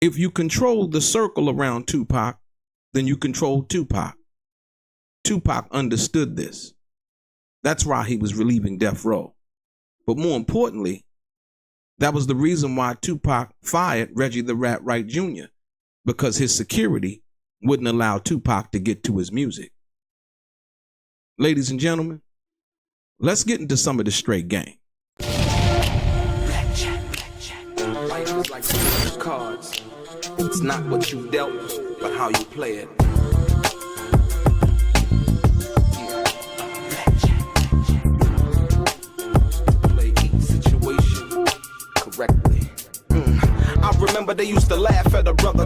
If you control the circle around Tupac, then you control Tupac. Tupac understood this. That's why he was relieving death row. But more importantly, that was the reason why Tupac fired Reggie the Rat Wright Jr., because his security wouldn't allow Tupac to get to his music. Ladies and gentlemen, let's get into some of the straight game. Life is like some cards. It's not what you dealt, but how you play it. Play each situation correctly. I remember they used to laugh at a brother.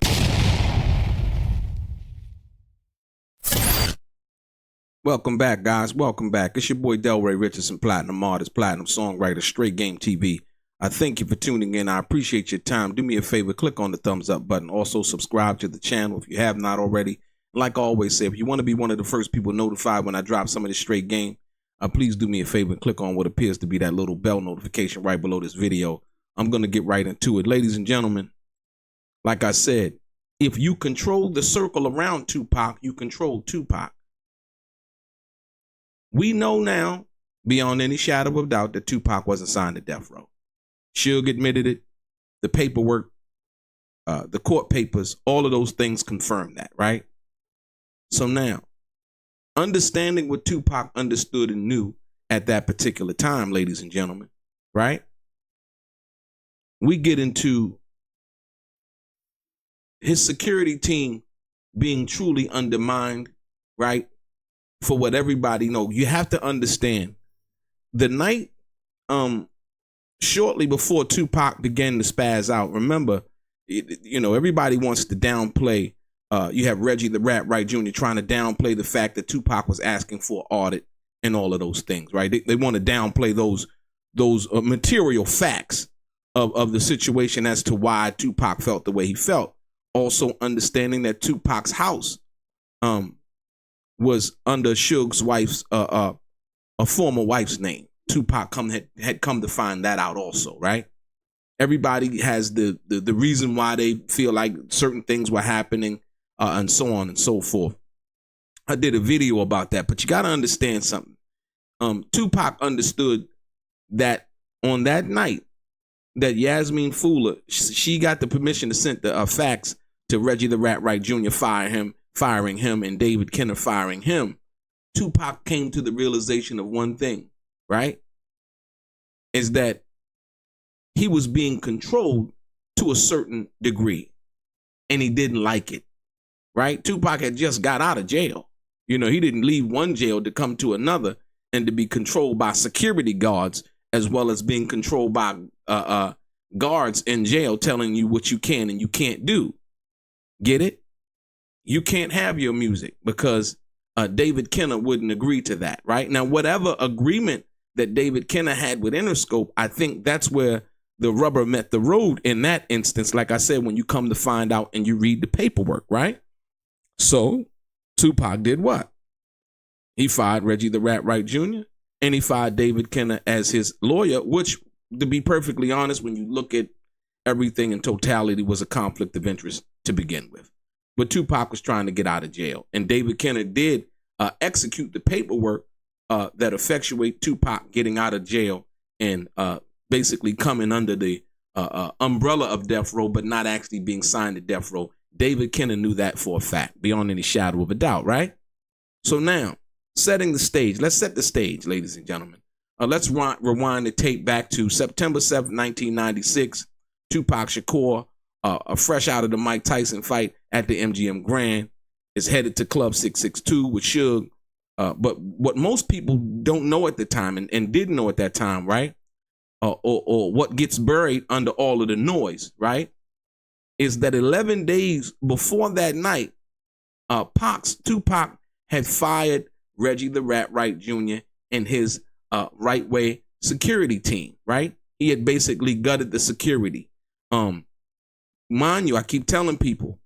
Welcome back, guys. Welcome back. It's your boy Delray Richardson, platinum artist, platinum songwriter, Straight Game TV. I thank you for tuning in. I appreciate your time. Do me a favor, click on the thumbs up button. Also, subscribe to the channel if you have not already. Like I always say, if you want to be one of the first people notified when I drop some of this straight game, please do me a favor and click on what appears to be that little bell notification right below this video. I'm going to get right into it. Ladies and gentlemen, like I said, if you control the circle around Tupac, you control Tupac. We know now, beyond any shadow of doubt, that Tupac wasn't signed to death row. Suge admitted it. The paperwork, the court papers, all of those things confirm that, right? So now, understanding what Tupac understood and knew at that particular time, ladies and gentlemen, right? We get into his security team being truly undermined, right? For what everybody knows. You have to understand, the night shortly before Tupac began to spaz out, remember, everybody wants to downplay. You have Reggie the Rat Wright Jr. trying to downplay the fact that Tupac was asking for audit and all of those things, right? They want to downplay those material facts of the situation as to why Tupac felt the way he felt. Also understanding that Tupac's house was under Suge's wife's, a former wife's name. Tupac had come to find that out also, right? Everybody has the reason why they feel like certain things were happening, and so on and so forth. I did a video about that, but you got to understand something. Tupac understood that on that night that Yasmin Fuller, she got the permission to send the fax to Reggie the Rat Wright Jr. firing him, and David Kenner firing him. Tupac came to the realization of one thing, right? Is that he was being controlled to a certain degree, and he didn't like it, right? Tupac had just got out of jail. He didn't leave one jail to come to another and to be controlled by security guards, as well as being controlled by guards in jail telling you what you can and you can't do. Get it? You can't have your music because David Kenner wouldn't agree to that, right? Now, whatever agreement that David Kenner had with Interscope, I think that's where the rubber met the road in that instance. Like I said, when you come to find out and you read the paperwork, right? So Tupac did what? He fired Reggie the Rat Wright Jr. and he fired David Kenner as his lawyer, which, to be perfectly honest, when you look at everything in totality, was a conflict of interest to begin with. But Tupac was trying to get out of jail, and David Kenner did execute the paperwork that effectuate Tupac getting out of jail and basically coming under the umbrella of death row, but not actually being signed to death row. David Kenner knew that for a fact, beyond any shadow of a doubt, right? So now, setting the stage. Let's set the stage, ladies and gentlemen. Let's rewind the tape back to September 7th, 1996. Tupac Shakur, fresh out of the Mike Tyson fight at the MGM Grand, is headed to Club 662 with Suge. But what most people don't know at the time and didn't know at that time, right? Or what gets buried under all of the noise, right? Is that 11 days before that night, Tupac had fired Reggie the Rat Wright Jr. and his right way security team, right? He had basically gutted the security. Mind you, I keep telling people,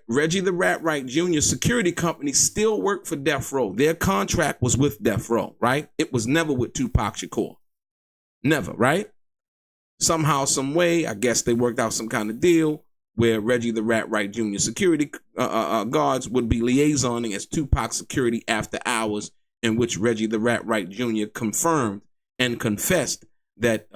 Reggie the Rat Wright Jr. security company still worked for Death Row. Their contract was with Death Row, right? It was never with Tupac Shakur. Never, right? Somehow, some way, I guess they worked out some kind of deal where Reggie the Rat Wright Jr. security guards would be liaisoning as Tupac security after hours, in which Reggie the Rat Wright Jr. confirmed and confessed that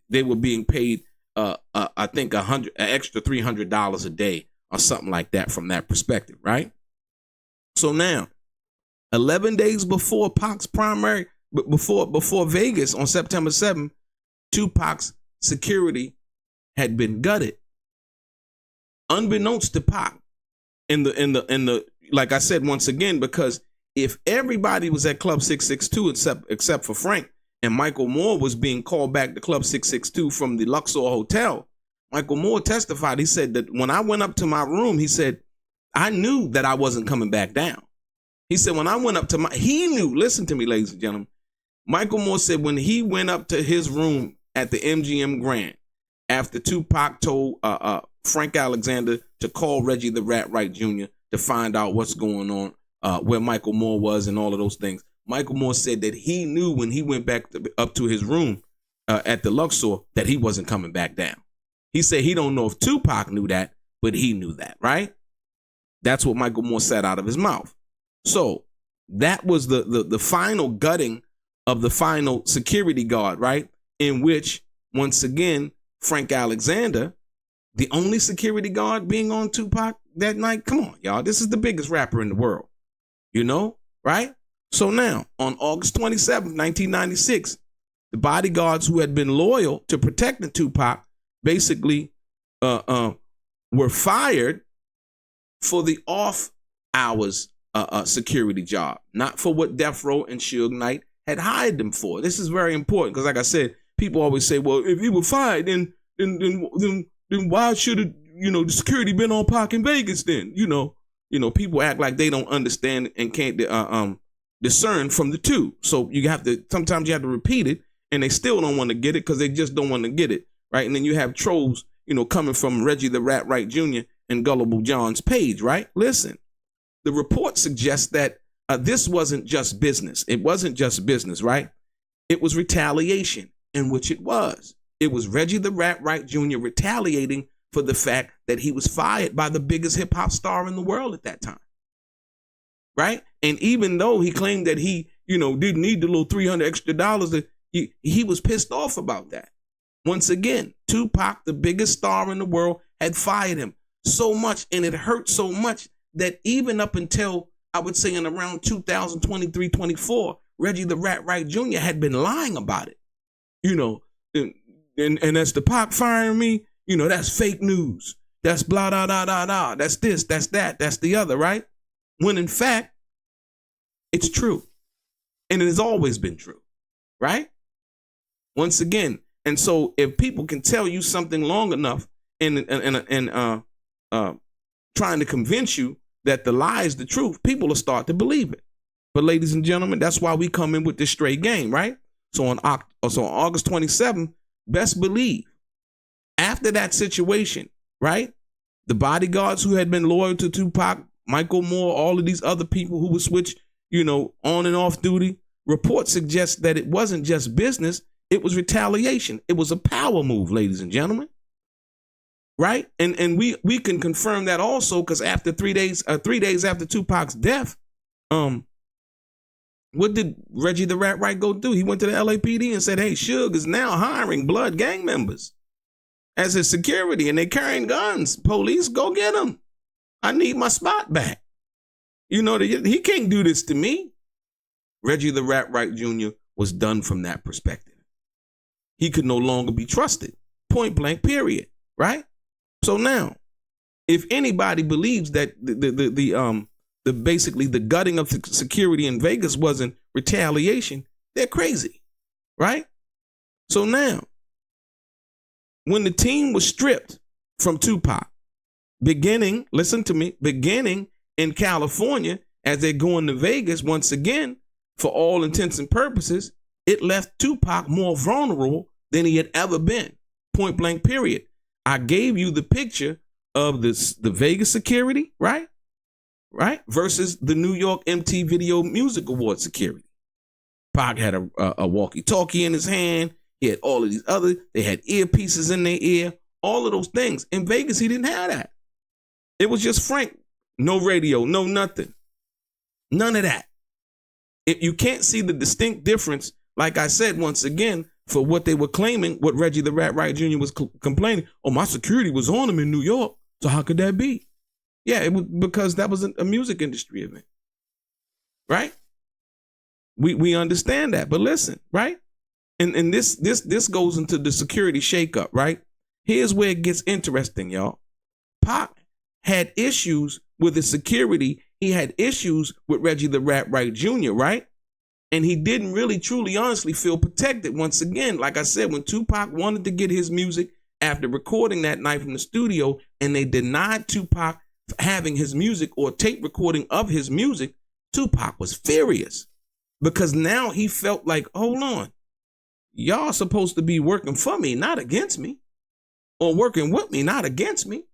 they were being paid, I think, an extra $300 a day or something like that from that perspective, right? So now, 11 days before Pac's primary, before Vegas on September 7th, Tupac's security had been gutted, unbeknownst to Pac. In the like I said once again, because if everybody was at Club 662 except for Frank, and Michael Moore was being called back to Club 662 from the Luxor Hotel, Michael Moore testified. He said that when I went up to my room, he said, I knew that I wasn't coming back down. He said, when I went up to he knew, listen to me, ladies and gentlemen. Michael Moore said when he went up to his room at the MGM Grand, after Tupac told Frank Alexander to call Reggie the Rat Wright Jr. to find out what's going on, where Michael Moore was and all of those things. Michael Moore said that he knew when he went back up to his room at the Luxor that he wasn't coming back down. He said he don't know if Tupac knew that, but he knew that, right? That's what Michael Moore said out of his mouth. So that was the final gutting of the final security guard, right? In which, once again, Frank Alexander, the only security guard being on Tupac that night. Come on, y'all. This is the biggest rapper in the world, you know, right? So now, on August 27th, 1996, the bodyguards who had been loyal to protecting Tupac basically were fired for the off hours security job, not for what Death Row and Suge Knight had hired them for. This is very important because, like I said, people always say, well, if you were fired, then why should it, the security been on Pac in Vegas then? You know, people act like they don't understand and can't discern from the two. So sometimes you have to repeat it, and they still don't want to get it because they just don't want to get it, right? And then you have trolls, coming from Reggie the Rat Wright Jr. and Gullible John's page, right? Listen, the report suggests that this wasn't just business. It wasn't just business, right? It was retaliation, in which it was. It was Reggie the Rat Wright Jr. retaliating for the fact that he was fired by the biggest hip hop star in the world at that time, right? And even though he claimed that he, didn't need the little $300 extra, he was pissed off about that. Once again, Tupac, the biggest star in the world, had fired him so much, and it hurt so much that even up until, I would say, in around 2023, 24, Reggie the Rat Wright Jr. had been lying about it. And that's the Pac firing me, that's fake news. That's blah, da, da, da, da. That's this, that's that, that's the other, right? When in fact, it's true. And it has always been true, right? Once again, and so if people can tell you something long enough and trying to convince you that the lie is the truth, people will start to believe it. But ladies and gentlemen, that's why we come in with this straight game, right? So on August 27th, best believe, after that situation, right, the bodyguards who had been loyal to Tupac, Michael Moore, all of these other people who would switch, on and off duty, reports suggest that it wasn't just business, it was retaliation. It was a power move, ladies and gentlemen, right? And we can confirm that also because after 3 days after Tupac's death, what did Reggie the Rat Wright go do? He went to the LAPD and said, hey, Suge is now hiring blood gang members as his security, and they carrying guns. Police, go get them. I need my spot back. He can't do this to me. Reggie the Rat Wright Jr. was done from that perspective. He could no longer be trusted. Point blank, period. Right? So now, if anybody believes that basically the gutting of security in Vegas wasn't retaliation, they're crazy, right? So now, when the team was stripped from Tupac, beginning in California, as they're going to Vegas once again, for all intents and purposes, it left Tupac more vulnerable than he had ever been. Point blank, period. I gave you the picture of the Vegas security, right? Right? Versus the New York MTV Video Music Award security. Pac had a walkie-talkie in his hand. He had all of these other, they had earpieces in their ear, all of those things. In Vegas, he didn't have that. It was just Frank. No radio, no nothing. None of that. If you can't see the distinct difference, like I said, once again, for what they were claiming, what Reggie the Rat Wright Jr. was complaining, oh, my security was on him in New York. So how could that be? Yeah, it was because that was a music industry event, right? We understand that, but listen, right? And this goes into the security shakeup, right? Here's where it gets interesting, y'all. Pac had issues with his security. He had issues with Reggie the Rat Wright Jr., right? And he didn't really, truly, honestly feel protected. Once again, like I said, when Tupac wanted to get his music after recording that night from the studio, and they denied Tupac having his music or tape recording of his music, Tupac was furious because now he felt like, hold on, y'all supposed to be working for me, not against me, or working with me, not against me.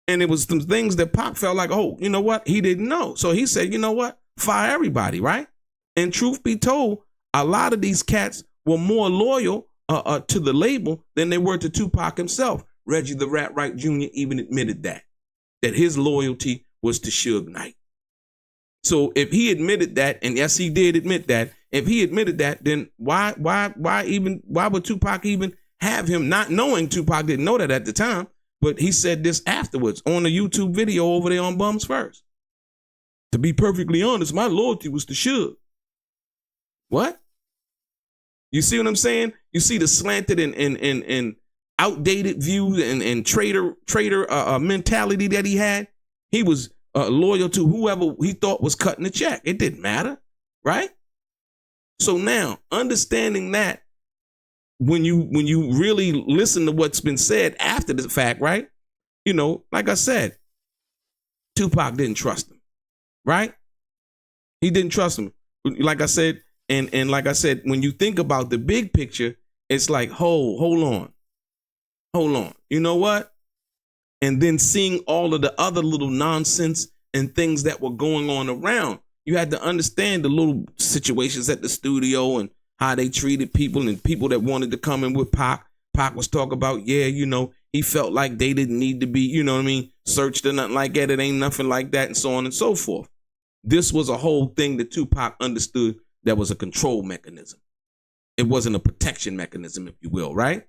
And it was some things that Pac felt like, oh, you know what? He didn't know. So he said, you know what? Fire everybody, right? And truth be told, a lot of these cats were more loyal to the label than they were to Tupac himself. Reggie the Rat Wright Jr. even admitted that his loyalty was to Suge Knight. So if he admitted that, and yes, he did admit that, if he admitted that, then why would Tupac even have him, not knowing Tupac didn't know that at the time, but he said this afterwards on the YouTube video over there on Bums First. To be perfectly honest, my loyalty was to Suge. What? You see what I'm saying? You see the slanted and outdated view and traitor mentality that he had. He was loyal to whoever he thought was cutting the check. It didn't matter, right? So now, understanding that, when you really listen to what's been said after the fact, right? You know, like I said, Tupac didn't trust him, right? He didn't trust him. Like I said, and like I said, when you think about the big picture, it's like, hold on. You know what? And then seeing all of the other little nonsense and things that were going on around, you had to understand the little situations at the studio and how they treated people and people that wanted to come in with Pac. Pac was talking about, yeah, you know, he felt like they didn't need to be, you know what I mean, searched or nothing like that. It ain't nothing like that, and so on and so forth. This was a whole thing that Tupac understood that was a control mechanism. It wasn't a protection mechanism, if you will, right?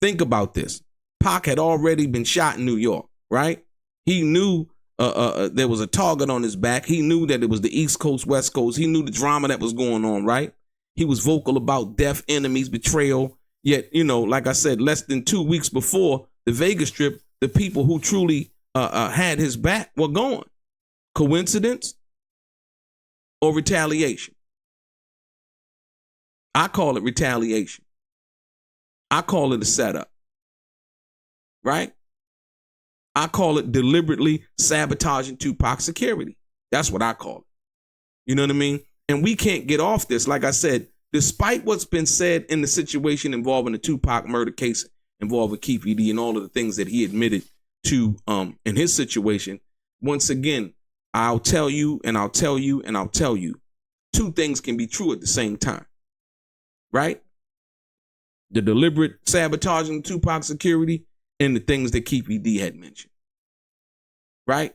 Think about this. Pac had already been shot in New York, right? He knew there was a target on his back. He knew that it was the East Coast, West Coast. He knew the drama that was going on, right? He was vocal about death, enemies, betrayal. Yet, you know, like I said, less than 2 weeks before the Vegas Strip, the people who truly had his back were gone. Coincidence or retaliation? I call it retaliation. I call it a setup, right? I call it deliberately sabotaging Tupac's security. That's what I call it. You know what I mean? And we can't get off this. Like I said, despite what's been said in the situation involving the Tupac murder case involving Keith E.D. and all of the things that he admitted to in his situation, once again, I'll tell you and I'll tell you and I'll tell you, two things can be true at the same time, right? The deliberate sabotaging Tupac's security and the things that Keith E.D. had mentioned, right?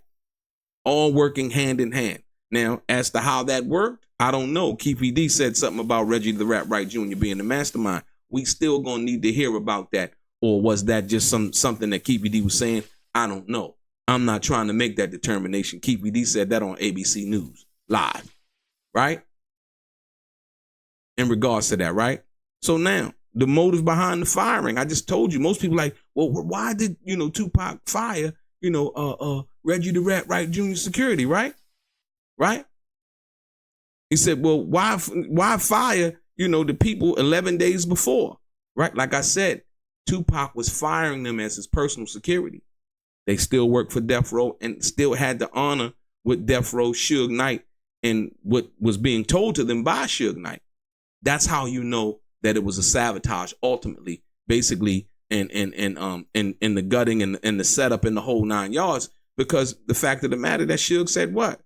All working hand in hand. Now, as to how that worked, I don't know. Keith E.D. said something about Reggie the Rat Wright Jr. being the mastermind. We still gonna need to hear about that. Or was that just something that Keith E.D. was saying? I don't know. I'm not trying to make that determination. Keith E.D. said that on ABC News live, right? In regards to that, right? So now, the motive behind the firing, I just told you, most people like, well, why did, Tupac fire, Reggie the Rat Wright Jr. security, right? Right? He said, well, why fire, the people 11 days before, right? Like I said, Tupac was firing them as his personal security. They still worked for Death Row and still had the honor with Death Row, Suge Knight, and what was being told to them by Suge Knight. That's how you know that it was a sabotage ultimately, basically, in the gutting and the setup and the whole 9 yards, because the fact of the matter that Suge said what?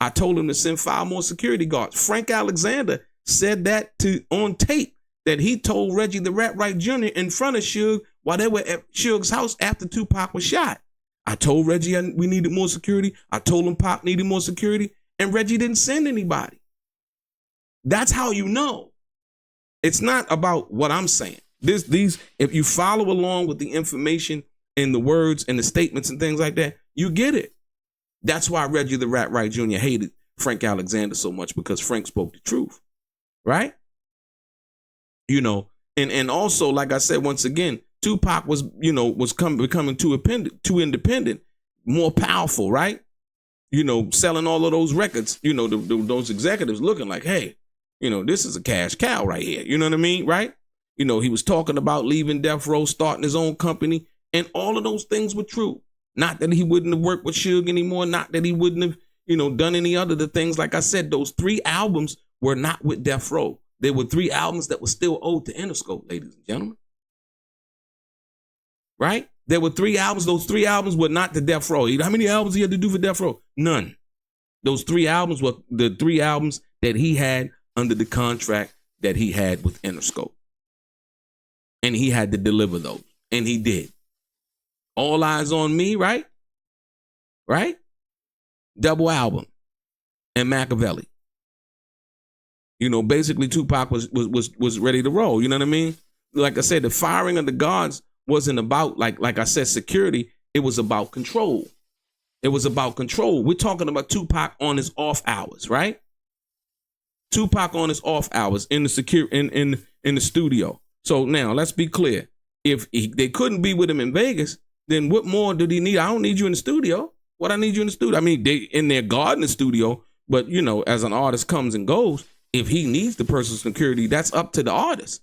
I told him to send 5 more security guards. Frank Alexander said that on tape, that he told Reggie the Rat Wright Jr. in front of Suge while they were at Suge's house after Tupac was shot. I told Reggie we needed more security. I told him Pac needed more security, and Reggie didn't send anybody. That's how you know. It's not about what I'm saying. If you follow along with the information and the words and the statements and things like that, you get it. That's why Reggie the Rat Wright Jr. hated Frank Alexander so much, because Frank spoke the truth, right? You know, and also, like I said, once again, Tupac was becoming too independent, more powerful, right? You know, selling all of those records, you know, those executives looking like, hey, you know, this is a cash cow right here. You know what I mean, right? You know, he was talking about leaving Death Row, starting his own company, and all of those things were true. Not that he wouldn't have worked with Suge anymore, not that he wouldn't have, you know, done any other the things. Like I said, those 3 albums were not with Death Row. They were 3 albums that were still owed to Interscope, ladies and gentlemen. Right? There were 3 albums. Those 3 albums were not the Death Row. How many albums he had to do for Death Row? None. Those 3 albums were the 3 albums that he had under the contract that he had with Interscope. And he had to deliver those. And he did. All Eyes on Me, right? Right? Double album. And Machiavelli. You know, basically Tupac was ready to roll. You know what I mean? Like I said, the firing of the guards wasn't about, like I said, security. It was about control. It was about control. We're talking about Tupac on his off hours, right? Tupac on his off hours in the in the studio. So now let's be clear. If they couldn't be with him in Vegas, then what more did he need? I don't need you in the studio. What I need you in the studio? I mean, they in their garden studio, but you know, as an artist comes and goes, if he needs the personal security, that's up to the artist,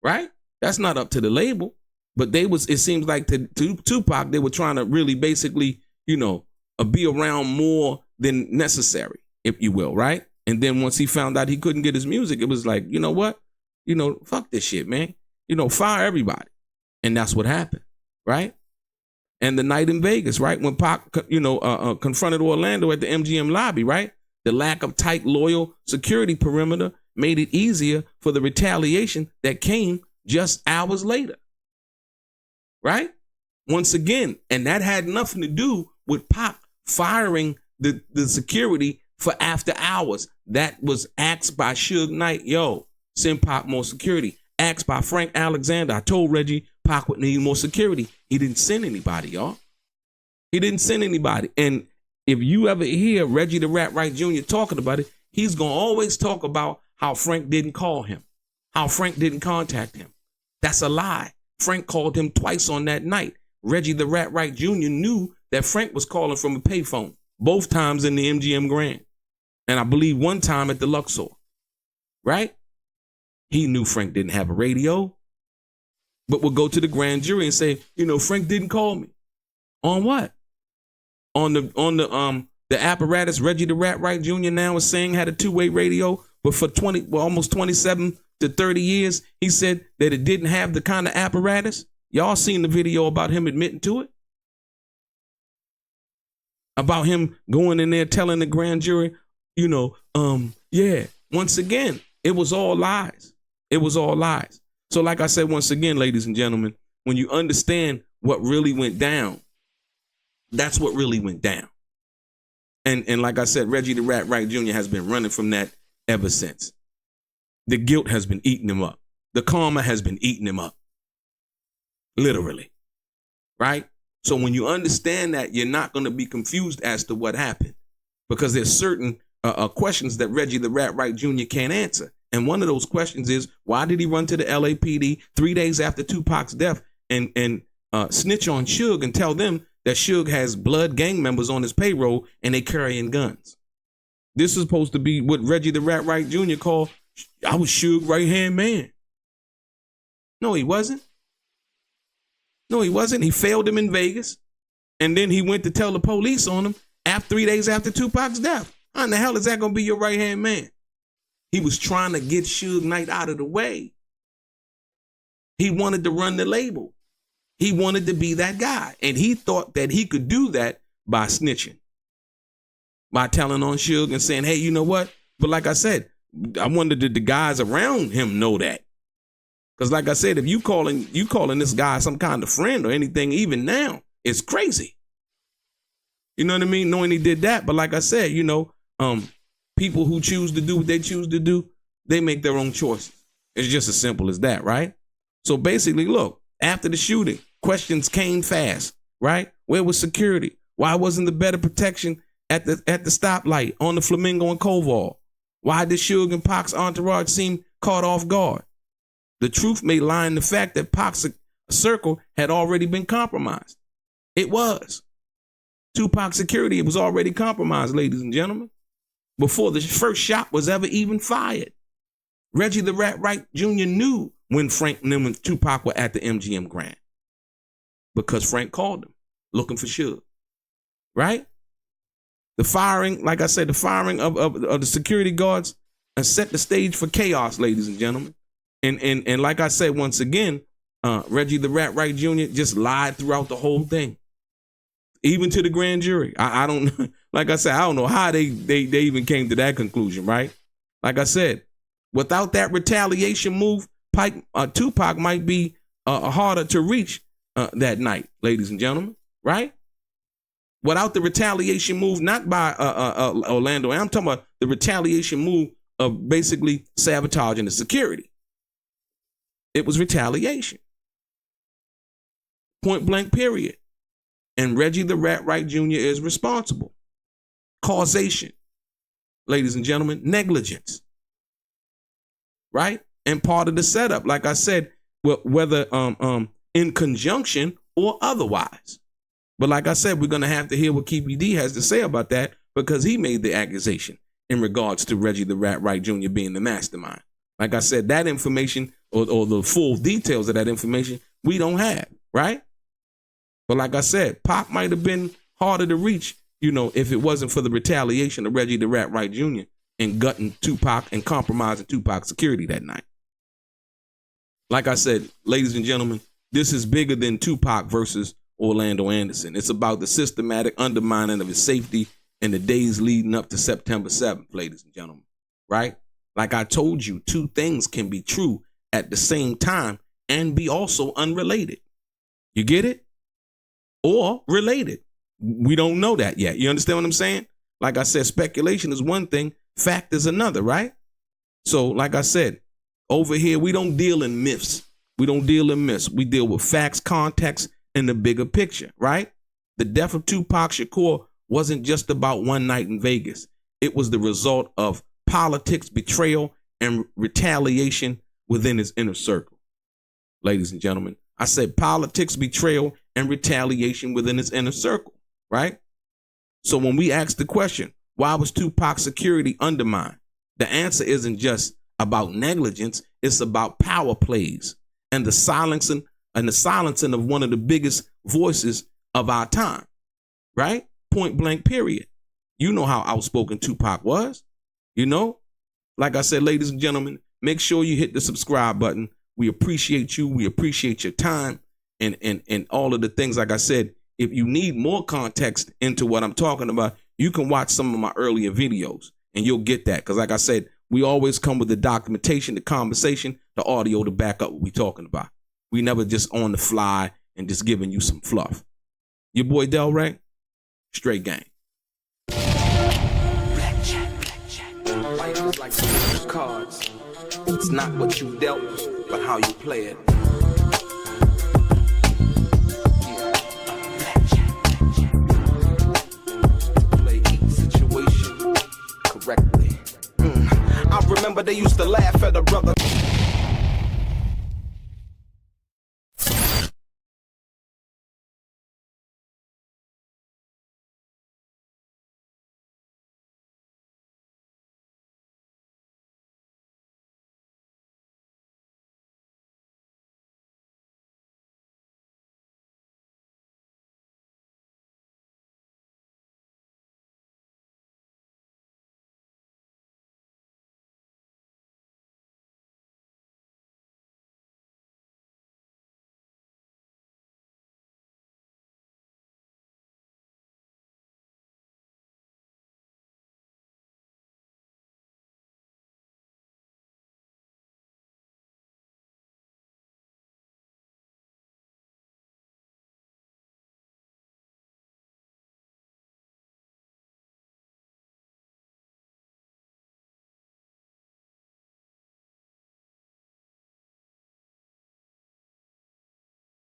right? That's not up to the label. But it seems like to Tupac, they were trying to really basically, you know, be around more than necessary, if you will, right? And then once he found out he couldn't get his music, it was like, you know what? You know, fuck this shit, man. You know, fire everybody. And that's what happened, right? And the night in Vegas, right? When Pac, you know, confronted Orlando at the MGM lobby, right? The lack of tight, loyal security perimeter made it easier for the retaliation that came just hours later. Right? Once again, and that had nothing to do with Pac firing the security for after hours. That was asked by Suge Knight, yo, send Pac more security. Asked by Frank Alexander, I told Reggie Pac would need more security. He didn't send anybody, y'all. He didn't send anybody. And if you ever hear Reggie the Rat Wright Jr. talking about it, he's going to always talk about how Frank didn't call him, how Frank didn't contact him. That's a lie. Frank called him twice on that night. Reggie the Rat Wright Jr. knew that Frank was calling from a payphone, both times in the MGM Grand. And I believe one time at the Luxor, right? He knew Frank didn't have a radio, but would go to the grand jury and say, you know, Frank didn't call me. On what? On the apparatus Reggie the Rat Wright Jr. now is saying had a 2-way radio, but for almost 27 to 30 years, he said that it didn't have the kind of apparatus. Y'all seen the video about him admitting to it? About him going in there telling the grand jury, you know, yeah, once again, it was all lies. It was all lies. So like I said, once again, ladies and gentlemen, when you understand what really went down, that's what really went down. And like I said, Reggie the Rat Wright Jr. has been running from that ever since. The guilt has been eating him up. The karma has been eating him up. Literally. Right? So when you understand that, you're not going to be confused as to what happened. Because there's certain questions that Reggie the Rat Wright Jr. can't answer. And one of those questions is, why did he run to the LAPD 3 days after Tupac's death and snitch on Suge and tell them that Suge has blood gang members on his payroll and they carrying guns? This is supposed to be what Reggie the Rat Wright Jr. called, I was Suge's right-hand man. No, he wasn't. No, he wasn't. He failed him in Vegas. And then he went to tell the police on him 3 days after Tupac's death. How in the hell is that going to be your right-hand man? He was trying to get Suge Knight out of the way. He wanted to run the label. He wanted to be that guy. And he thought that he could do that by snitching. By telling on Suge and saying, hey, you know what? But like I said, I wonder did the guys around him know that? Because like I said, if you calling this guy some kind of friend or anything, even now, it's crazy. You know what I mean? Knowing he did that. But like I said, people who choose to do what they choose to do, they make their own choices. It's just as simple as that, right? So basically, look, after the shooting, questions came fast, right? Where was security? Why wasn't there better protection at the stoplight on the Flamingo and Koval? Why did Suge and Pac's entourage seem caught off guard? The truth may lie in the fact that Pac's circle had already been compromised. It was. Tupac's security was already compromised, ladies and gentlemen, before the first shot was ever even fired. Reggie the Rat Wright Jr. knew when Frank and them and Tupac were at the MGM Grand because Frank called him looking for Suge, right? The firing, like I said, the firing of the security guards set the stage for chaos, ladies and gentlemen. And like I said, once again, Reggie the Rat Wright Jr. just lied throughout the whole thing, even to the grand jury. I don't, like I said, I don't know how they even came to that conclusion, right? Like I said, without that retaliation move, Tupac might be harder to reach that night, ladies and gentlemen, right? Without the retaliation move, not by Orlando, I'm talking about the retaliation move of basically sabotaging the security. It was retaliation. Point blank, period. And Reggie the Rat Wright Jr. is responsible. Causation, ladies and gentlemen, negligence. Right? And part of the setup, like I said, whether in conjunction or otherwise. But like I said, we're going to have to hear what Keepy D has to say about that because he made the accusation in regards to Reggie the Rat Wright Jr. being the mastermind. Like I said, that information or the full details of that information, we don't have, right? But like I said, Pac might have been harder to reach, if it wasn't for the retaliation of Reggie the Rat Wright Jr. and gutting Tupac and compromising Tupac's security that night. Like I said, ladies and gentlemen, this is bigger than Tupac versus Orlando Anderson. It's about the systematic undermining of his safety in the days leading up to September 7th, ladies and gentlemen, right? Like I told you, two things can be true at the same time and be also unrelated. You get it? Or related. We don't know that yet. You understand what I'm saying? Like I said, speculation is one thing, fact is another, right? So like I said, over here, we don't deal in myths. We don't deal in myths. We deal with facts, context, and the bigger picture, right? The death of Tupac Shakur wasn't just about one night in Vegas. It was the result of politics, betrayal, and retaliation within his inner circle. Ladies and gentlemen, I said politics, betrayal, and retaliation within his inner circle, right? So when we ask the question, why was Tupac's security undermined? The answer isn't just about negligence, it's about power plays and the silencing of one of the biggest voices of our time, right? Point blank, period. You know how outspoken Tupac was, Like I said, ladies and gentlemen, make sure you hit the subscribe button. We appreciate you. We appreciate your time and all of the things. Like I said, if you need more context into what I'm talking about, you can watch some of my earlier videos and you'll get that. Because like I said, we always come with the documentation, the conversation, the audio to back up what we're talking about. We never just on the fly and just giving you some fluff. Your boy Delray, straight gang. Life is like some cards. It's not what you dealt, but how you play it. Play each situation correctly. I remember they used to laugh at a brother.